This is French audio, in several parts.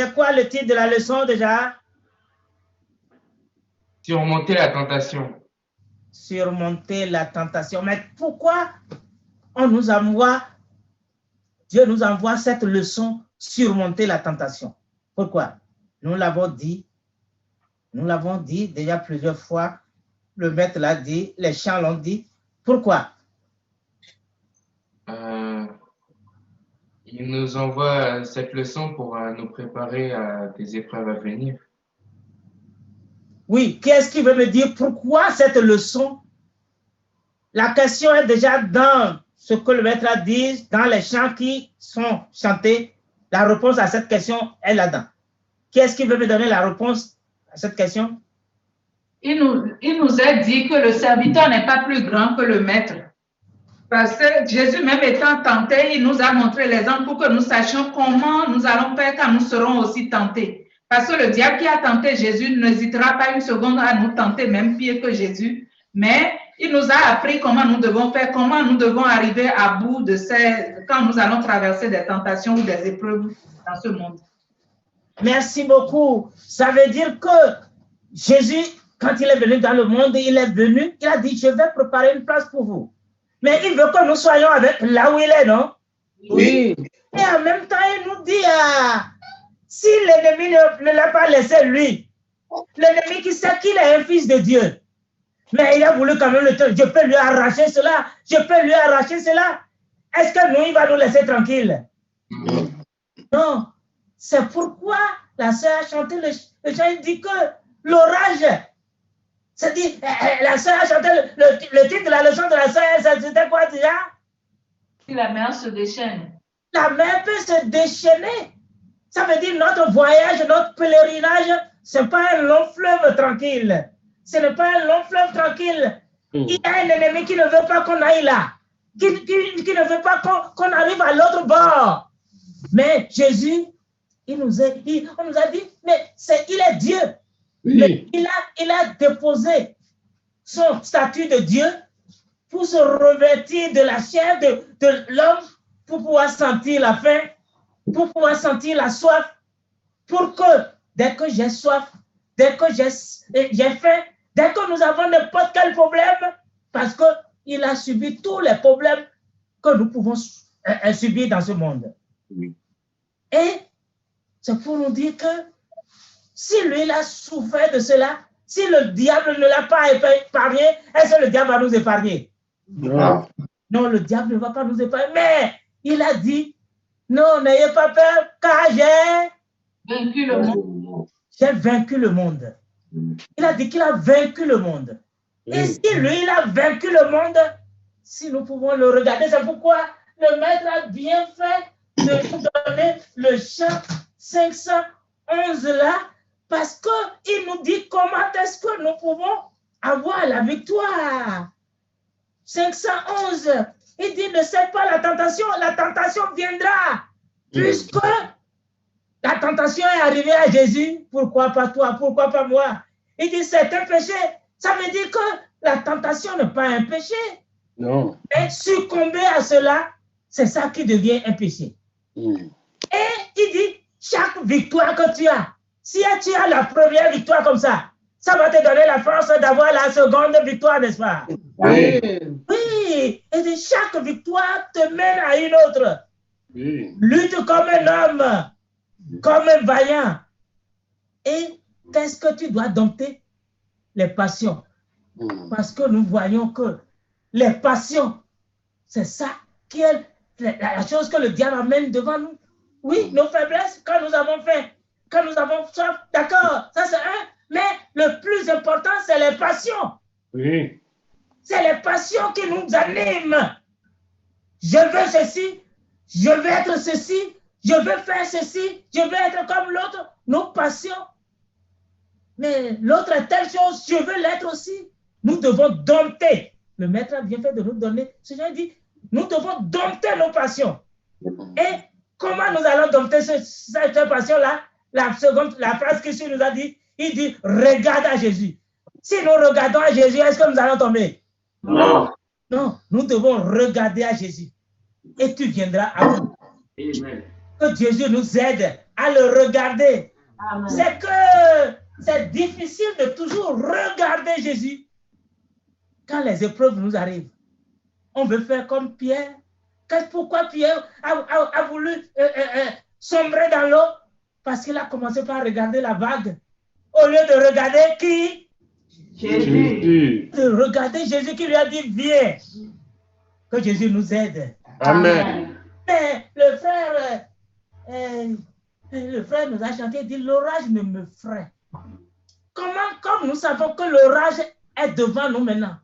C'est quoi le titre de la leçon déjà? Surmonter la tentation. Surmonter la tentation. Mais pourquoi on nous envoie, Dieu nous envoie cette leçon, surmonter la tentation? Pourquoi? Nous l'avons dit déjà plusieurs fois. Le maître l'a dit, les chants l'ont dit. Pourquoi? Il nous envoie cette leçon pour nous préparer à des épreuves à venir. Oui, qu'est-ce qui veut me dire pourquoi cette leçon? La question est déjà dans ce que le maître a dit, dans les chants qui sont chantés. La réponse à cette question est là-dedans. Qu'est-ce qui veut me donner la réponse à cette question? Il nous a dit que le serviteur n'est pas plus grand que le maître. Parce que Jésus, même étant tenté, il nous a montré l'exemple pour que nous sachions comment nous allons faire quand nous serons aussi tentés. Parce que le diable qui a tenté Jésus n'hésitera pas une seconde à nous tenter, même pire que Jésus. Mais il nous a appris comment nous devons faire, comment nous devons arriver à bout de quand nous allons traverser des tentations ou des épreuves dans ce monde. Merci beaucoup. Ça veut dire que Jésus, quand il est venu dans le monde, il a dit, je vais préparer une place pour vous. Mais il veut que nous soyons avec là où il est, non? Oui. Et en même temps, il nous dit, si l'ennemi ne l'a pas laissé lui, l'ennemi qui sait qu'il est un fils de Dieu, mais il a voulu quand même je peux lui arracher cela, Est-ce que nous, il va nous laisser tranquille? Non. C'est pourquoi la sœur a chanté le chant, il dit que l'orage, c'est-à-dire, la sœur a chanté le titre de la leçon de la sœur, c'était quoi déjà? Si la mer se déchaîne. La mer peut se déchaîner. Ça veut dire notre voyage, notre pèlerinage, ce n'est pas un long fleuve tranquille. Ce n'est pas un long fleuve tranquille. Il y a un ennemi qui ne veut pas qu'on aille là, qui ne veut pas qu'on arrive à l'autre bord. Mais Jésus, on nous a dit, mais il est Dieu. Oui. Mais il a déposé son statut de Dieu pour se revêtir de la chair de l'homme, pour pouvoir sentir la faim, pour pouvoir sentir la soif, pour que dès que j'ai soif, dès que j'ai faim, dès que nous avons n'importe quel problème, parce qu'il a subi tous les problèmes que nous pouvons subir dans ce monde. Oui. Et c'est pour nous dire que si lui il a souffert de cela, si le diable ne l'a pas épargné, est-ce que le diable va nous épargner? Non. Non, le diable ne va pas nous épargner. Mais il a dit, non, n'ayez pas peur, car j'ai vaincu le monde. J'ai vaincu le monde. Il a dit qu'il a vaincu le monde. Et si lui, il a vaincu le monde, si nous pouvons le regarder, c'est pourquoi le maître a bien fait de nous donner le chant 511 là, parce qu'il nous dit comment est-ce que nous pouvons avoir la victoire. 511, il dit ne cède pas la tentation viendra. Puisque la tentation est arrivée à Jésus, pourquoi pas toi, pourquoi pas moi? Il dit c'est un péché. Ça veut dire que la tentation n'est pas un péché. Non. Mais succomber à cela, c'est ça qui devient un péché. Et il dit, chaque victoire que tu as, si tu as la première victoire comme ça va te donner la force d'avoir la seconde victoire, n'est-ce pas? Oui. Oui. Et de chaque victoire te mène à une autre. Oui. Lutte comme un homme, comme un vaillant. Et qu'est-ce que tu dois dompter? Les passions. Parce que nous voyons que les passions, c'est ça qui est la chose que le diable amène devant nous. Oui, nos faiblesses, quand nous avons faim, quand nous avons soif, d'accord, ça c'est un. Mais le plus important, c'est les passions. Oui. C'est les passions qui nous animent. Je veux ceci, je veux être ceci, je veux faire ceci, je veux être comme l'autre. Nos passions. Mais l'autre est telle chose, je veux l'être aussi. Nous devons dompter. Le maître a bien fait de nous donner. Ce genre dit, nous devons dompter nos passions. Et comment nous allons dompter cette passion-là? La phrase que nous a dit, il dit, regarde à Jésus. Si nous regardons à Jésus, est-ce que nous allons tomber? Non. Non, nous devons regarder à Jésus. Et tu viendras à nous. Amen. Que Jésus nous aide à le regarder. C'est que c'est difficile de toujours regarder Jésus. Quand les épreuves nous arrivent, on veut faire comme Pierre. Pourquoi Pierre a voulu sombrer dans l'eau? Parce qu'il a commencé par regarder la vague. Au lieu de regarder qui? Jésus. De regarder Jésus qui lui a dit, viens. Que Jésus nous aide. Amen. Mais le frère nous a chanté, il dit, l'orage ne me freine. Comment, comme nous savons que l'orage est devant nous maintenant,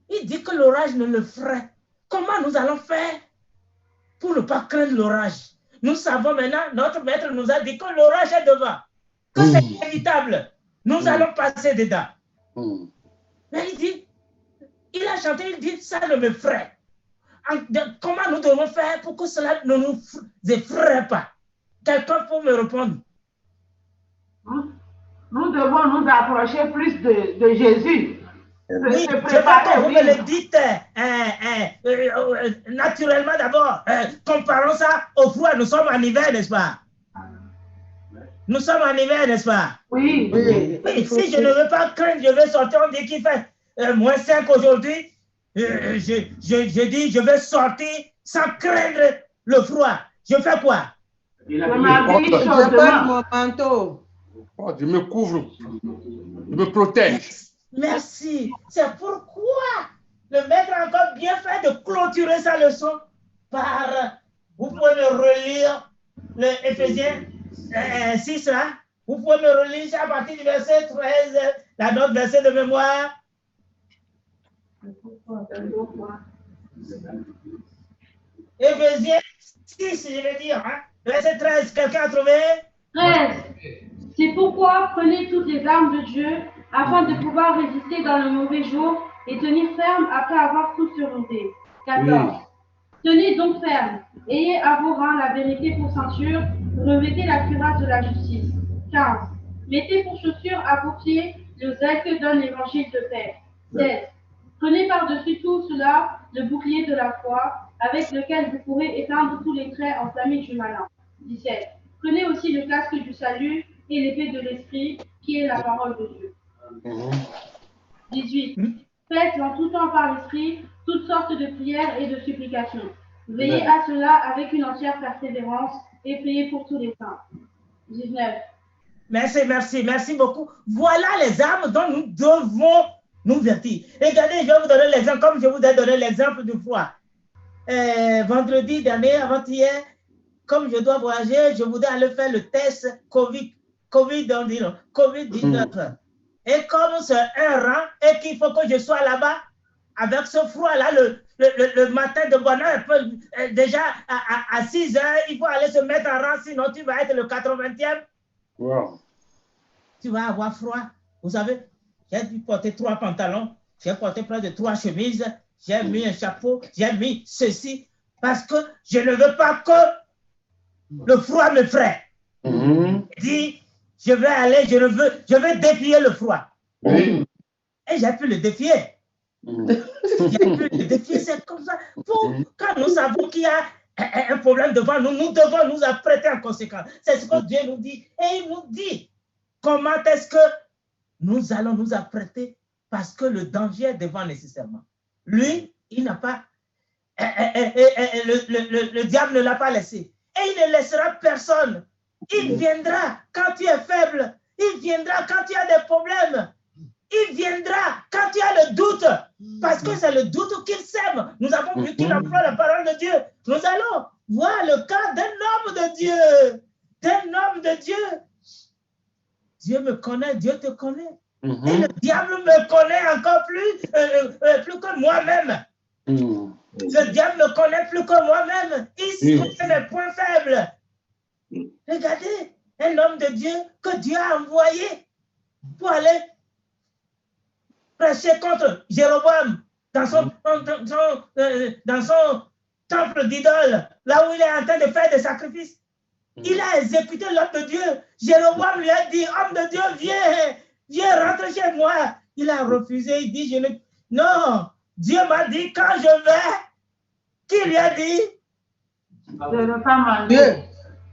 il dit que l'orage ne le freine. Comment nous allons faire pour ne pas craindre l'orage? Nous savons maintenant, notre maître nous a dit que l'orage est devant, que c'est inévitable. Nous allons passer dedans. Mais il dit, il a chanté, il dit, ça ne me freine. Comment nous devons faire pour que cela ne nous effraie pas? Quelqu'un peut me répondre. Nous devons nous approcher plus de Jésus. Oui, je veux que vous me le dites naturellement d'abord. Comparons ça au froid. Nous sommes en hiver, n'est-ce pas? Nous sommes en hiver, n'est-ce pas? Oui. Si je ne veux pas craindre, je vais sortir. On dit qu'il fait moins 5 aujourd'hui. Je dis, je vais sortir sans craindre le froid. Je fais quoi? Je porte mon manteau. Je me couvre. Je me protège. Merci. C'est pourquoi le maître a encore bien fait de clôturer sa leçon par, vous pouvez me relire le Éphésiens 6 là. Vous pouvez me relire à partir du verset 13, la note verset de mémoire. Éphésiens 6, je vais dire, hein? Verset 13, quelqu'un a trouvé? 13. C'est pourquoi prenez toutes les armes de Dieu afin de pouvoir résister dans le mauvais jour et tenir ferme après avoir tout surmonté. 14. Tenez donc ferme, ayez à vos reins la vérité pour ceinture, revêtez la cuirasse de la justice. 15. Mettez pour chaussure à vos pieds le zèle que donne l'évangile de paix. 16. Prenez par-dessus tout cela le bouclier de la foi, avec lequel vous pourrez éteindre tous les traits enflammés du malin. 17. Prenez aussi le casque du salut et l'épée de l'esprit, qui est la parole de Dieu. 18. Faites en tout temps par l'esprit toutes sortes de prières et de supplications. Veillez à cela avec une entière persévérance et priez pour tous les saints. 19. Merci beaucoup. Voilà les armes dont nous devons nous vertir. Regardez, je vais vous donner l'exemple, comme je vous ai donné l'exemple du froid. Vendredi dernier, avant-hier, comme je dois voyager, je voudrais aller faire le test COVID-19. Et comme c'est un rang et qu'il faut que je sois là-bas, avec ce froid-là, le matin de bonne heure, déjà à 6 heures, il faut aller se mettre en rang, sinon tu vas être le 80e. Wow. Tu vas avoir froid. Vous savez, j'ai dû porter 3 pantalons, j'ai porté près de 3 chemises, j'ai mis un chapeau, j'ai mis ceci, parce que je ne veux pas que le froid me fraie. Dit, je vais aller, je vais défier le froid. Et j'ai pu le défier. J'ai pu le défier, c'est comme ça. Quand nous savons qu'il y a un problème devant nous, nous devons nous apprêter en conséquence. C'est ce que Dieu nous dit. Et il nous dit comment est-ce que nous allons nous apprêter, parce que le danger est devant nécessairement. Lui, il n'a pas, le diable ne l'a pas laissé. Et il ne laissera personne. Il viendra quand tu es faible. Il viendra quand tu as des problèmes. Il viendra quand tu as le doute. Parce que c'est le doute qu'il sème. Nous avons vu qu'il emploie la parole de Dieu. Nous allons voir le cas d'un homme de Dieu. D'un homme de Dieu. Dieu me connaît, Dieu te connaît. Et le diable me connaît encore plus que moi-même. Le diable me connaît plus que moi-même. Il sait mes points faibles. Regardez, un homme de Dieu que Dieu a envoyé pour aller prêcher contre Jéroboam dans son temple d'idole, là où il est en train de faire des sacrifices. Il a exécuté l'homme de Dieu. Jéroboam lui a dit, homme de Dieu, viens rentrer chez moi. Il a refusé, il dit, non, Dieu m'a dit quand je vais. Qui lui a dit? De ne pas manger.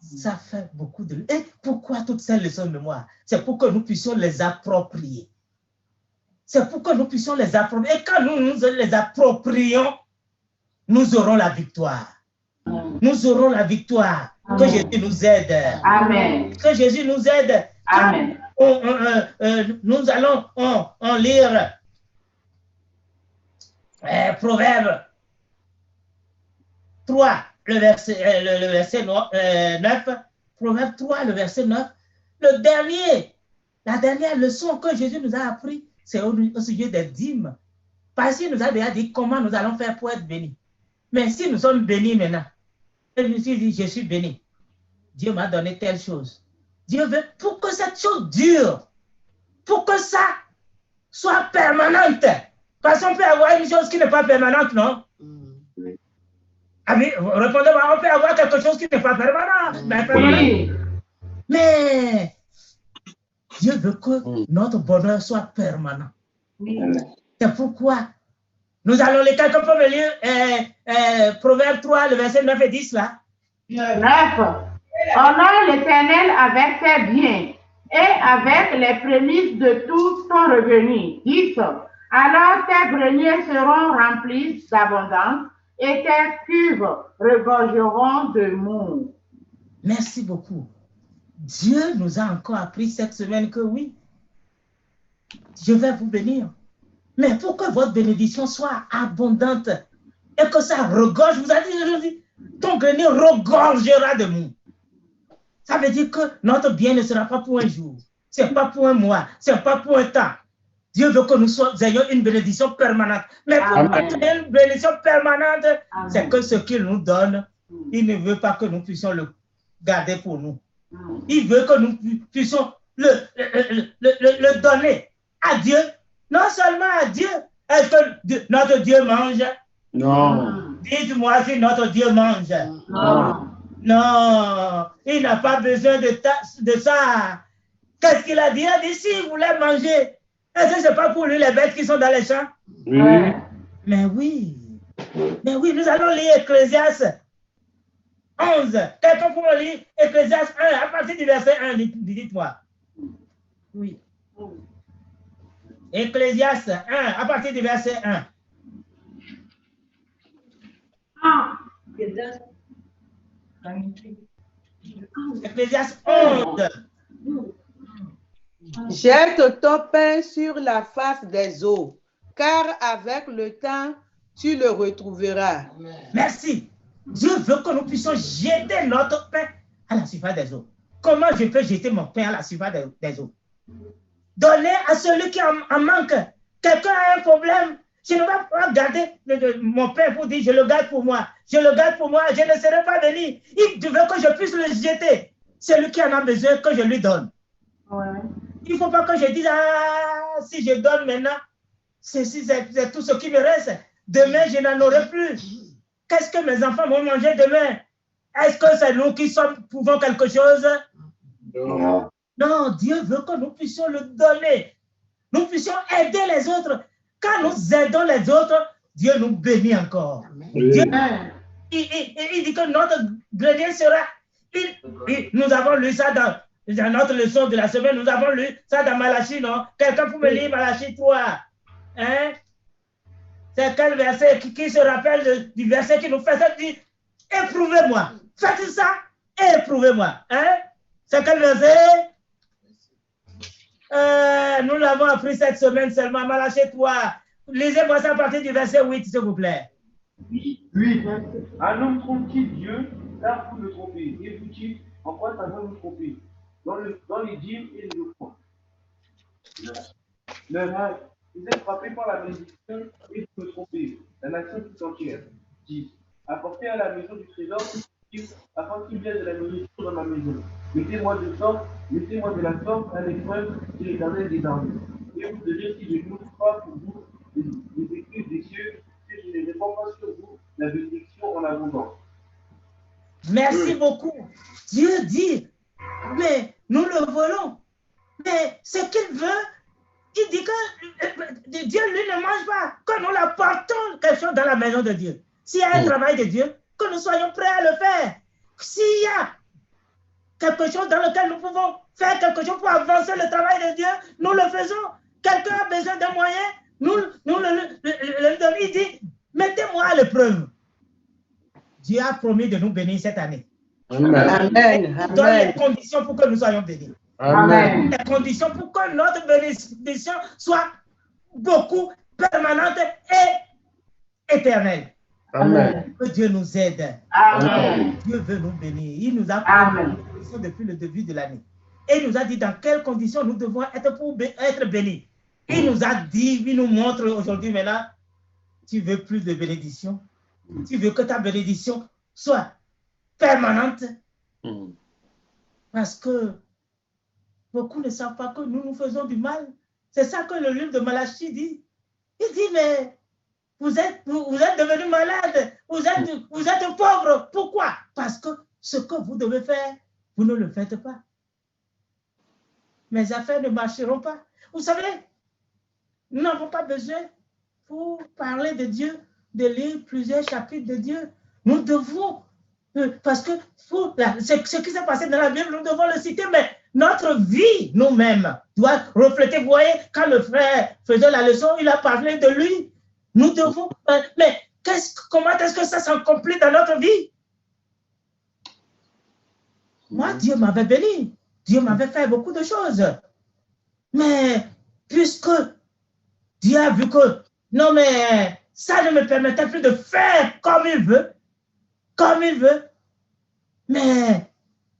Ça fait beaucoup de... Et pourquoi toutes ces leçons de mémoire? C'est pour que nous puissions les approprier. C'est pour que nous puissions les approprier. Et quand nous les approprions, nous aurons la victoire. Nous aurons la victoire. Que Jésus nous aide. Amen. Que Jésus nous aide. Amen. Nous allons en lire Proverbe 3, le verset 9. Proverbe 3, le verset 9. La dernière leçon que Jésus nous a appris, c'est au sujet des dîmes. Parce qu'il nous a déjà dit comment nous allons faire pour être bénis. Mais si nous sommes bénis maintenant, je me suis dit, je suis béni. Dieu m'a donné telle chose. Dieu veut, pour que cette chose dure, pour que ça soit permanente. Parce qu'on peut avoir une chose qui n'est pas permanente, non? Répondez-moi, on peut avoir quelque chose qui n'est pas permanent. Oui. Mais Dieu veut que notre bonheur soit permanent. Oui. C'est pourquoi nous allons lire, quelqu'un peut me lire Proverbe 3, le verset 9 et 10 là. 9. Honore l'Éternel avec tes biens et avec les prémices de tout ton revenu. 10. Alors tes greniers seront remplis d'abondance et tes cuves regorgeront de mou. Merci beaucoup. Dieu nous a encore appris cette semaine que oui, je vais vous bénir. Mais pour que votre bénédiction soit abondante et que ça regorge, vous avez dit, ton grenier regorgera de mou. Ça veut dire que notre bien ne sera pas pour un jour, ce n'est pas pour un mois, ce n'est pas pour un temps. Dieu veut que nous ayons une bénédiction permanente. Mais pour une bénédiction permanente, c'est que ce qu'il nous donne, il ne veut pas que nous puissions le garder pour nous. Il veut que nous puissions le donner à Dieu. Non seulement à Dieu. Est-ce que notre Dieu mange? Non. Dites-moi si notre Dieu mange. Non. Non. Il n'a pas besoin de ça. Qu'est-ce qu'il a dit? Il a dit, si vous voulez manger, est-ce que ce n'est pas pour lui les bêtes qui sont dans les champs? Oui. Mais oui. Mais oui, nous allons lire Ecclésiaste 11. Quelqu'un pour lire Ecclésiaste 1, à partir du verset 1, dites-moi. Oui. Ecclésiaste 1, à partir du verset 1. Ecclésiaste 11. Jette ton pain sur la face des eaux, car avec le temps, tu le retrouveras. Merci. Dieu veut que nous puissions jeter notre pain à la surface des eaux. Comment je peux jeter mon pain à la surface des eaux? Donner à celui qui en manque. Quelqu'un a un problème. Je ne vais pas garder mon pain pour dire je le garde pour moi. Je le garde pour moi. Je ne serai pas béni. Il veut que je puisse le jeter. Celui qui en a besoin, que je lui donne. Ouais. Il ne faut pas que je dise, si je donne maintenant, c'est tout ce qui me reste. Demain, je n'en aurai plus. Qu'est-ce que mes enfants vont manger demain? Est-ce que c'est nous qui pouvons quelque chose? Non. Non, Dieu veut que nous puissions le donner. Nous puissions aider les autres. Quand nous aidons les autres, Dieu nous bénit encore. Oui. Dieu, il dit que notre grenier sera... nous avons lu ça dans notre leçon de la semaine. Nous avons lu ça dans Malachie, non? Quelqu'un peut me lire Malachie 3. Hein? C'est quel verset qui se rappelle du verset qui nous fait ça? Dit, éprouvez-moi. Faites ça, éprouvez-moi. Hein? C'est quel verset? Nous l'avons appris cette semaine seulement. Malachie 3. Lisez-moi ça à partir du verset 8, s'il vous plaît. Oui, un homme trompe-t-il Dieu, car vous le trompez. Et vous-t-il, en quoi ça va nous tromper? Dans les dîmes et les offrandes. Vous êtes frappés par la malédiction et vous me trompez. La nation tout entière. 10. Apportez à la maison du trésor afin qu'il vienne de la nourriture dans ma maison. Mettez-moi de la sorte à l'épreuve de l'Éternel des armées. Et vous devez si je n'ouvre pas pour vous les écrits des cieux, que je ne répands pas sur vous la bénédiction en abondance. Merci beaucoup. Dieu dit, mais nous le volons. Mais ce qu'il veut, il dit que Dieu, lui, ne mange pas. Que nous l'apportons quelque chose dans la maison de Dieu. S'il y a un travail de Dieu, que nous soyons prêts à le faire. S'il y a quelque chose dans lequel nous pouvons faire quelque chose pour avancer le travail de Dieu, nous le faisons. Quelqu'un a besoin d'un moyen, nous le donnons. Il dit, mettez-moi à l'épreuve. Dieu a promis de nous bénir cette année. Amen. Amen. Il donne les conditions pour que nous soyons bénis. Amen. Les conditions pour que notre bénédiction soit beaucoup permanente et éternelle. Amen. Que Dieu nous aide. Amen. Dieu veut nous bénir. Il nous a promis depuis le début de l'année. Et il nous a dit dans quelles conditions nous devons être pour être bénis. Il nous a dit, il nous montre aujourd'hui maintenant, tu veux plus de bénédiction. Tu veux que ta bénédiction soit permanente. Parce que beaucoup ne savent pas que nous nous faisons du mal. C'est ça que le livre de Malachie dit. Il dit, mais vous êtes devenus malades, vous êtes pauvres. Pourquoi? Parce que ce que vous devez faire, vous ne le faites pas. Mes affaires ne marcheront pas. Vous savez, nous n'avons pas besoin, pour parler de Dieu, de lire plusieurs chapitres de Dieu. Nous devons, parce que ce qui s'est passé dans la Bible, nous devons le citer, mais notre vie, nous-mêmes, doit refléter. Vous voyez, quand le frère faisait la leçon, il a parlé de lui. Nous devons, mais comment est-ce que ça s'accomplit dans notre vie? Moi, Dieu m'avait béni. Dieu m'avait fait beaucoup de choses. Mais puisque Dieu a vu que, non mais ça ne me permettait plus de faire comme il veut, mais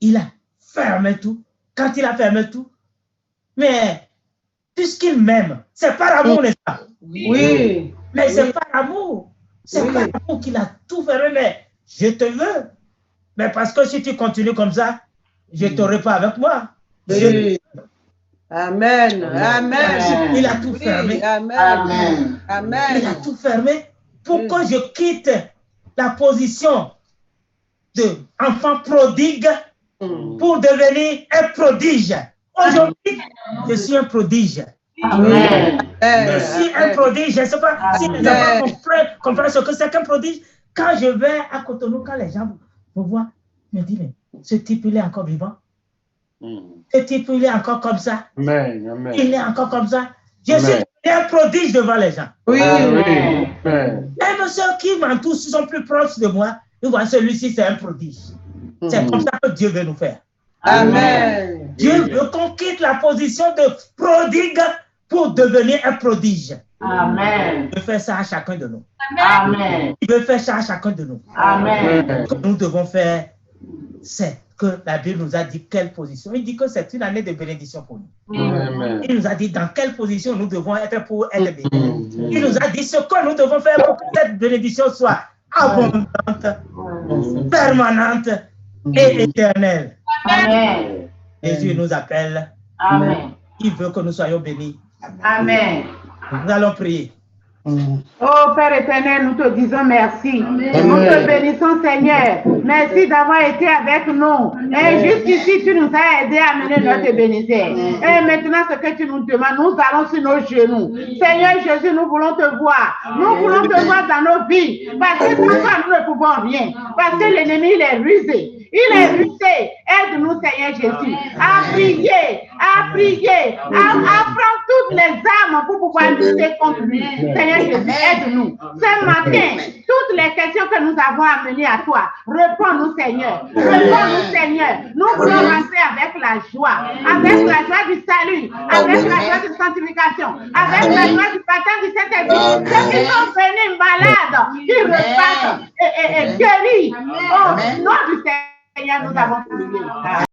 il a fermé tout. Quand il a fermé tout, mais puisqu'il m'aime, c'est par amour, n'est-ce pas? Oui. Mais c'est par amour. C'est par amour qu'il a tout fermé, mais je te veux. Mais parce que si tu continues comme ça, je ne t'aurai pas avec moi. Amen. Amen. Il a tout fermé. Amen. Amen. Il a tout fermé pour que je quitte la position d'enfant prodigue pour devenir un prodige. Aujourd'hui, je suis un prodige. Amen. Je suis un prodige. Je ne sais pas si les enfants comprennent ce que c'est qu'un prodige. Quand je vais à Cotonou, quand les gens me voient, ils me disent, mais ce type, il est encore vivant. Ce type, il est encore comme ça. Amen. Il est encore comme ça. Je suis un prodige devant les gens. Oui. Amen. Même ceux qui m'entourent sont plus proches de moi. Ils voient celui-ci, c'est un prodige. C'est comme ça que Dieu veut nous faire. Amen. Dieu veut qu'on quitte la position de prodigue pour devenir un prodige. Amen. Il veut faire ça à chacun de nous. Amen. Il veut faire ça à chacun de nous. Amen. Ce que nous devons faire, c'est que la Bible nous a dit quelle position. Il dit que c'est une année de bénédiction pour nous. Amen. Il nous a dit dans quelle position nous devons être pour être bénis. Il nous a dit ce que nous devons faire pour que cette bénédiction soit abondante, permanente et éternelle. Amen. Jésus nous appelle. Amen. Il veut que nous soyons bénis. Amen. Nous allons prier. Oh Père éternel, nous te disons merci. Nous te bénissons Seigneur. Merci d'avoir été avec nous. Et jusqu'ici, tu nous as aidés à mener notre bénédiction. Et maintenant, ce que tu nous demandes, nous allons sur nos genoux. Seigneur Jésus, nous voulons te voir. Nous voulons te voir dans nos vies. Parce que sans toi, nous ne pouvons rien. Parce que l'ennemi, il est rusé. Il est rusé. Aide-nous, Seigneur Jésus, à prier, à prendre toutes les armes pour pouvoir lutter contre lui. Seigneur Jésus, aide-nous. Ce matin, toutes les questions que nous avons amenées à toi, réponds-nous, Seigneur. Réponds-nous, Seigneur. Nous voulons rentrer avec la joie du salut, avec la joie de sanctification, avec la joie du baptême du Saint-Esprit. Ceux qui sont venus malades, qui repartent et guéris. Au nom du Seigneur, nous avons prié.